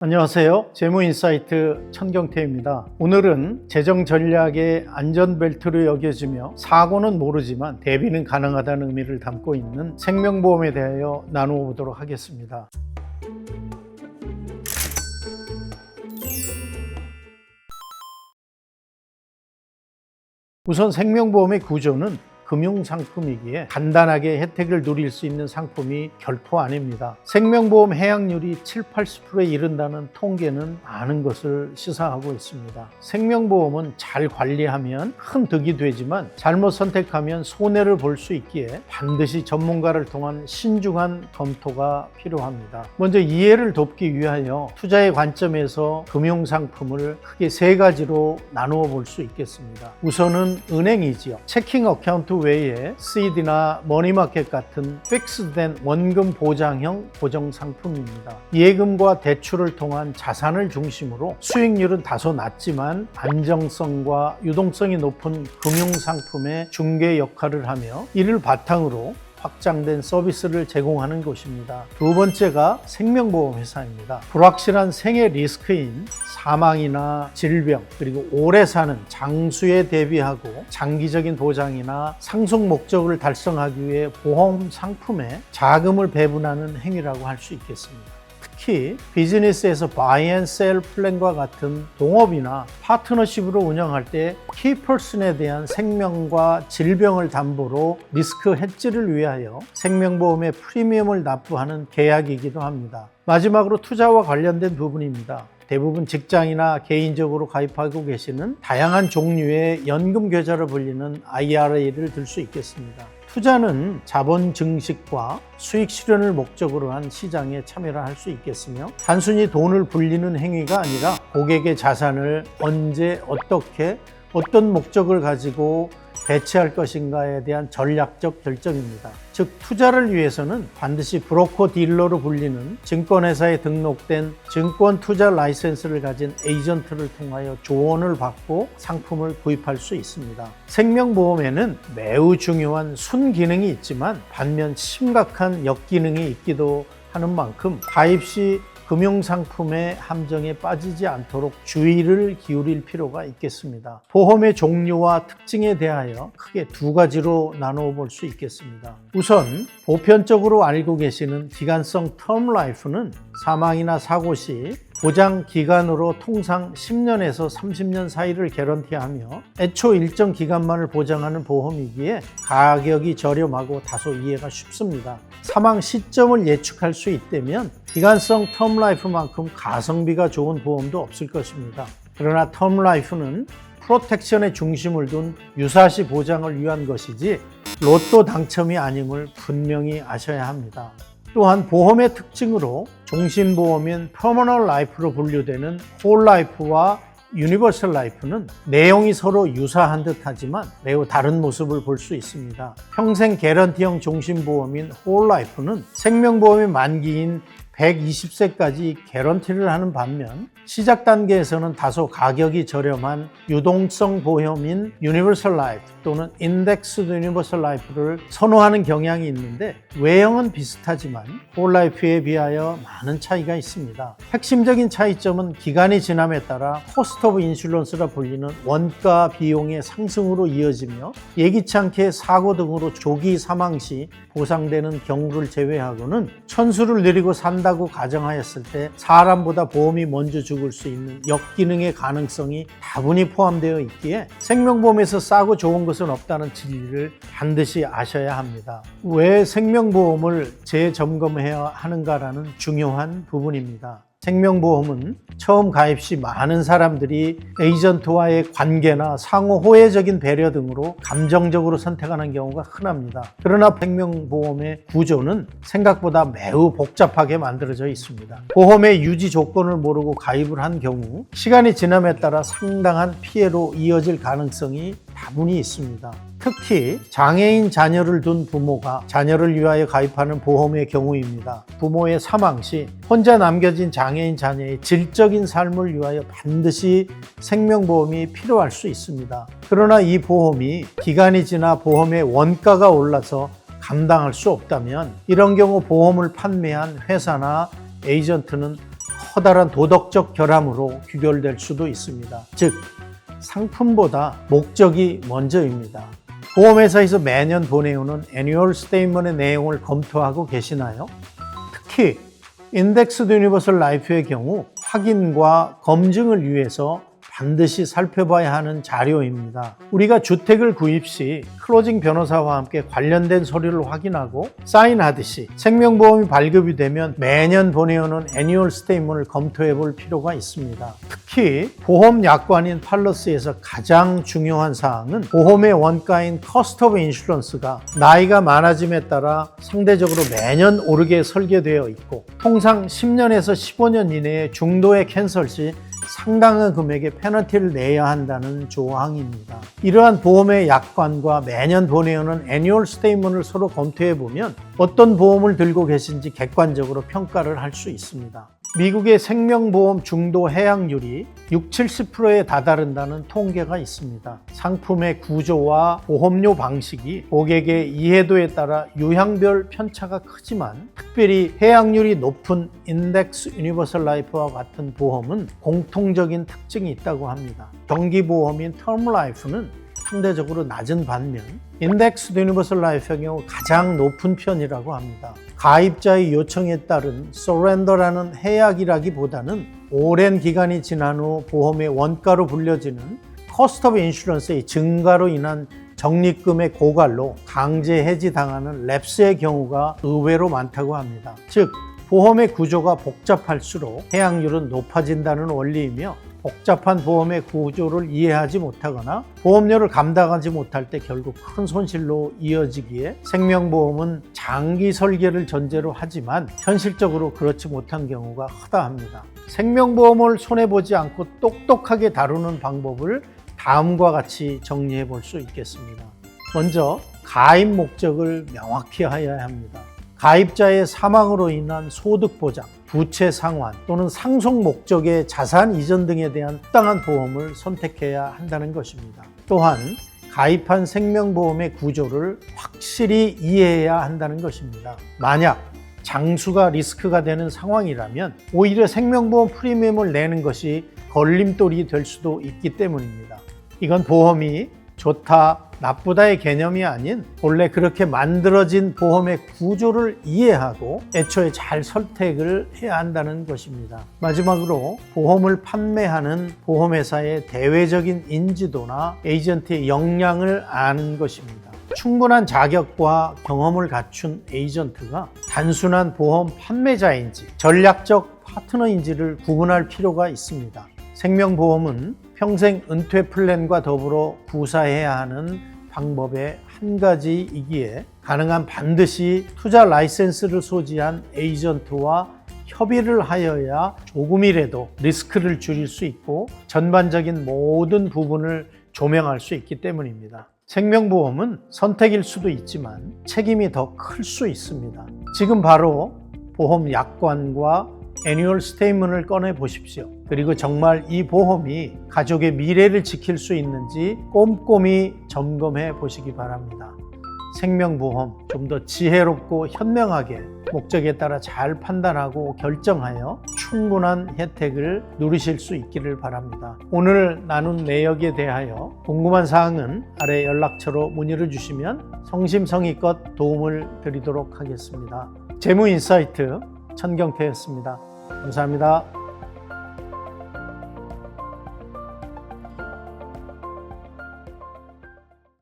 안녕하세요. 재무인사이트 천경태입니다. 오늘은 재정 전략의 안전벨트로 여겨지며 사고는 모르지만 대비는 가능하다는 의미를 담고 있는 생명보험에 대하여 나누어 보도록 하겠습니다. 우선 생명보험의 구조는 금융상품이기에 간단하게 혜택을 누릴 수 있는 상품이 결코 아닙니다. 생명보험 해약률이 7-80%에 이른다는 통계는 많은 것을 시사하고 있습니다. 생명보험은 잘 관리하면 큰 득이 되지만 잘못 선택하면 손해를 볼 수 있기에 반드시 전문가를 통한 신중한 검토가 필요합니다. 먼저 이해를 돕기 위하여 투자의 관점에서 금융상품을 크게 세 가지로 나누어 볼 수 있겠습니다. 우선은 은행이지요. 체킹 어카운트 외에 CD나 머니마켓 같은 픽스된 원금 보장형 보정상품입니다. 예금과 대출을 통한 자산을 중심으로 수익률은 다소 낮지만 안정성과 유동성이 높은 금융상품의 중개 역할을 하며 이를 바탕으로 확장된 서비스를 제공하는 곳입니다. 두 번째가 생명보험 회사입니다. 불확실한 생애 리스크인 사망이나 질병 그리고 오래 사는 장수에 대비하고 장기적인 보장이나 상속 목적을 달성하기 위해 보험 상품에 자금을 배분하는 행위라고 할 수 있겠습니다. 특히 비즈니스에서 바이 앤 셀 플랜과 같은 동업이나 파트너십으로 운영할 때 키퍼슨에 대한 생명과 질병을 담보로 리스크 해지를 위하여 생명보험의 프리미엄을 납부하는 계약이기도 합니다. 마지막으로 투자와 관련된 부분입니다. 대부분 직장이나 개인적으로 가입하고 계시는 다양한 종류의 연금 계좌로 불리는 IRA를 들 수 있겠습니다. 투자는 자본 증식과 수익 실현을 목적으로 한 시장에 참여를 할 수 있겠으며 단순히 돈을 불리는 행위가 아니라 고객의 자산을 언제 어떻게 어떤 목적을 가지고 대체할 것인가에 대한 전략적 결정입니다. 즉 투자를 위해서는 반드시 브로커 딜러로 불리는 증권회사에 등록된 증권 투자 라이센스를 가진 에이전트를 통하여 조언을 받고 상품을 구입할 수 있습니다. 생명보험에는 매우 중요한 순기능이 있지만 반면 심각한 역기능이 있기도 하는 만큼 가입 시 금융상품의 함정에 빠지지 않도록 주의를 기울일 필요가 있겠습니다. 보험의 종류와 특징에 대하여 크게 두 가지로 나누어 볼 수 있겠습니다. 우선 보편적으로 알고 계시는 기간성 텀 라이프는 사망이나 사고 시 보장 기간으로 통상 10년에서 30년 사이를 개런티하며 애초 일정 기간만을 보장하는 보험이기에 가격이 저렴하고 다소 이해가 쉽습니다. 사망 시점을 예측할 수 있다면 기간성 텀 라이프만큼 가성비가 좋은 보험도 없을 것입니다. 그러나 텀 라이프는 프로텍션에 중심을 둔 유사시 보장을 위한 것이지 로또 당첨이 아님을 분명히 아셔야 합니다. 또한 보험의 특징으로 종신보험인 퍼머넌트 라이프로 분류되는 홀 라이프와 유니버설 라이프는 내용이 서로 유사한 듯 하지만 매우 다른 모습을 볼 수 있습니다. 평생 개런티형 종신보험인 홀 라이프는 생명보험의 만기인 120세까지 개런티를 하는 반면 시작 단계에서는 다소 가격이 저렴한 유동성 보험인 유니버설 라이프 또는 인덱스드 유니버설 라이프를 선호하는 경향이 있는데 외형은 비슷하지만 홀라이프에 비하여 많은 차이가 있습니다. 핵심적인 차이점은 기간이 지남에 따라 코스트 오브 인슐런스라 불리는 원가 비용의 상승으로 이어지며 예기치 않게 사고 등으로 조기 사망 시 보상되는 경우를 제외하고는 천수를 누리고 산다고 가정하였을 때 사람보다 보험이 먼저 죽을 수 있는 역기능의 가능성이 다분히 포함되어 있기에 생명보험에서 싸고 좋은 것은 없다는 진리를 반드시 아셔야 합니다. 왜 생명보험을 재점검해야 하는가라는 중요한 부분입니다. 생명보험은 처음 가입 시 많은 사람들이 에이전트와의 관계나 상호 호혜적인 배려 등으로 감정적으로 선택하는 경우가 흔합니다. 그러나 생명보험의 구조는 생각보다 매우 복잡하게 만들어져 있습니다. 보험의 유지 조건을 모르고 가입을 한 경우 시간이 지남에 따라 상당한 피해로 이어질 가능성이 다분히 있습니다. 특히 장애인 자녀를 둔 부모가 자녀를 위하여 가입하는 보험의 경우입니다. 부모의 사망 시 혼자 남겨진 장애인 자녀의 질적인 삶을 위하여 반드시 생명보험이 필요할 수 있습니다. 그러나 이 보험이 기간이 지나 보험의 원가가 올라서 감당할 수 없다면 이런 경우 보험을 판매한 회사나 에이전트는 커다란 도덕적 결함으로 귀결될 수도 있습니다. 즉, 상품보다 목적이 먼저입니다. 보험회사에서 매년 보내오는 애뉴얼 스테이트먼트의 내용을 검토하고 계시나요? 특히 인덱스드 유니버설 라이프의 경우 확인과 검증을 위해서 반드시 살펴봐야 하는 자료입니다. 우리가 주택을 구입 시 클로징 변호사와 함께 관련된 서류를 확인하고 사인하듯이 생명보험이 발급이 되면 매년 보내오는 애뉴얼 스테이트먼트를 검토해 볼 필요가 있습니다. 특히 보험 약관인 팔러스에서 가장 중요한 사항은 보험의 원가인 커스트 오브 인슈런스가 나이가 많아짐에 따라 상대적으로 매년 오르게 설계되어 있고 통상 10년에서 15년 이내에 중도의 캔슬 시 상당한 금액의 페널티를 내야 한다는 조항입니다. 이러한 보험의 약관과 매년 보내오는 애뉴얼 스테이트먼트를 서로 검토해 보면 어떤 보험을 들고 계신지 객관적으로 평가를 할 수 있습니다. 미국의 생명보험 중도 해약률이 60-70%에 다다른다는 통계가 있습니다. 상품의 구조와 보험료 방식이 고객의 이해도에 따라 유형별 편차가 크지만 특별히 해약률이 높은 인덱스 유니버설 라이프와 같은 보험은 공통적인 특징이 있다고 합니다. 정기보험인 텀 라이프는 상대적으로 낮은 반면 인덱스 유니버설 라이프의 경우 가장 높은 편이라고 합니다. 가입자의 요청에 따른 서렌더라는 해약이라기보다는 오랜 기간이 지난 후 보험의 원가로 불려지는 커스트 오브 인슈런스의 증가로 인한 적립금의 고갈로 강제 해지당하는 랩스의 경우가 의외로 많다고 합니다. 즉, 보험의 구조가 복잡할수록 해약률은 높아진다는 원리이며 복잡한 보험의 구조를 이해하지 못하거나 보험료를 감당하지 못할 때 결국 큰 손실로 이어지기에 생명보험은 장기 설계를 전제로 하지만 현실적으로 그렇지 못한 경우가 크다 합니다. 생명보험을 손해보지 않고 똑똑하게 다루는 방법을 다음과 같이 정리해 볼 수 있겠습니다. 먼저 가입 목적을 명확히 해야 합니다. 가입자의 사망으로 인한 소득 보장, 부채 상환 또는 상속 목적의 자산 이전 등에 대한适当한 보험을 선택해야 한다는 것입니다. 또한 가입한 생명보험의 구조를 확실히 이해해야 한다는 것입니다. 만약 장수가 리스크가 되는 상황이라면 오히려 생명보험 프리미엄을 내는 것이 걸림돌이 될 수도 있기 때문입니다. 이건 보험이 좋다, 나쁘다의 개념이 아닌 본래 그렇게 만들어진 보험의 구조를 이해하고 애초에 잘 선택을 해야 한다는 것입니다. 마지막으로 보험을 판매하는 보험회사의 대외적인 인지도나 에이전트의 역량을 아는 것입니다. 충분한 자격과 경험을 갖춘 에이전트가 단순한 보험 판매자인지 전략적 파트너인지를 구분할 필요가 있습니다. 생명보험은 평생 은퇴 플랜과 더불어 구사해야 하는 방법의 한 가지이기에 가능한 반드시 투자 라이센스를 소지한 에이전트와 협의를 하여야 조금이라도 리스크를 줄일 수 있고 전반적인 모든 부분을 조명할 수 있기 때문입니다. 생명보험은 선택일 수도 있지만 책임이 더 클 수 있습니다. 지금 바로 보험 약관과 애뉴얼 스테이트먼트를 꺼내 보십시오. 그리고 정말 이 보험이 가족의 미래를 지킬 수 있는지 꼼꼼히 점검해 보시기 바랍니다. 생명보험 좀 더 지혜롭고 현명하게 목적에 따라 잘 판단하고 결정하여 충분한 혜택을 누리실 수 있기를 바랍니다. 오늘 나눈 내역에 대하여 궁금한 사항은 아래 연락처로 문의를 주시면 성심성의껏 도움을 드리도록 하겠습니다. 재무인사이트 천경태였습니다. 감사합니다.